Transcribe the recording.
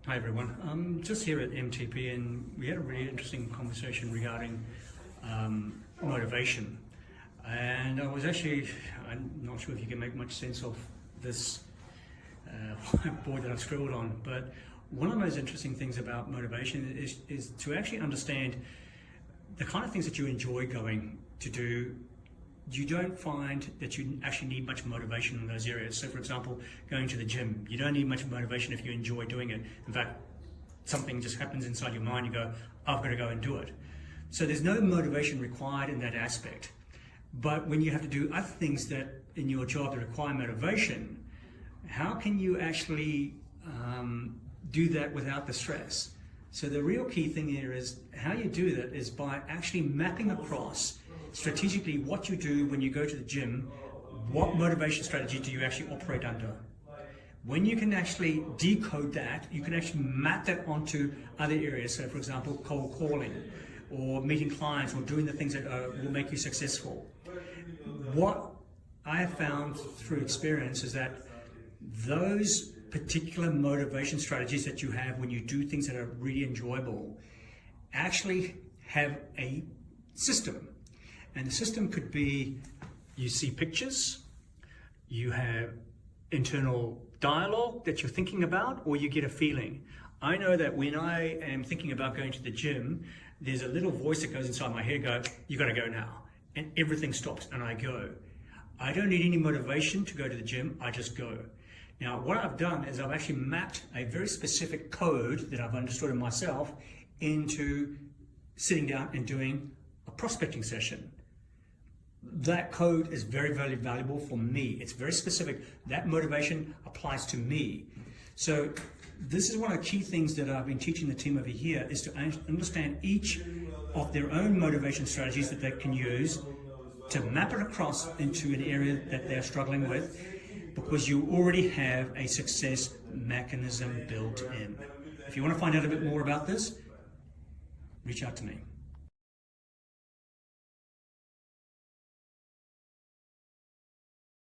Hi everyone. I'm just here at MTP and we had a really interesting conversation regarding motivation. And I'm not sure if you can make much sense of this whiteboard that I've scribbled on, but one of the most interesting things about motivation is to actually understand the kind of things that you enjoy going to do. You don't find that you actually need much motivation in those areas. So for example, going to the gym, you don't need much motivation if you enjoy doing it. In fact, something just happens inside your mind, you go, I've got to go and do it. So there's no motivation required in that aspect. But when you have to do other things that in your job that require motivation, how can you actually do that without the stress? So the real key thing here is how you do that is by actually mapping across strategically what you do when you go to the gym. What motivation strategy do you actually operate under? When you can actually decode that, you can actually map that onto other areas. So for example, cold calling or meeting clients or doing the things that will make you successful. What I have found through experience is that those particular motivation strategies that you have when you do things that are really enjoyable actually have a system. And the system could be, you see pictures, you have internal dialogue that you're thinking about, or you get a feeling. I know that when I am thinking about going to the gym, there's a little voice that goes inside my head, you gotta go now. And everything stops and I go. I don't need any motivation to go to the gym, I just go. Now, what I've done is I've actually mapped a very specific code that I've understood in myself into sitting down and doing a prospecting session. That code is very, very valuable for me. It's very specific. That motivation applies to me. So this is one of the key things that I've been teaching the team over here is to understand each of their own motivation strategies that they can use to map it across into an area that they're struggling with, because you already have a success mechanism built in. If you want to find out a bit more about this, reach out to me.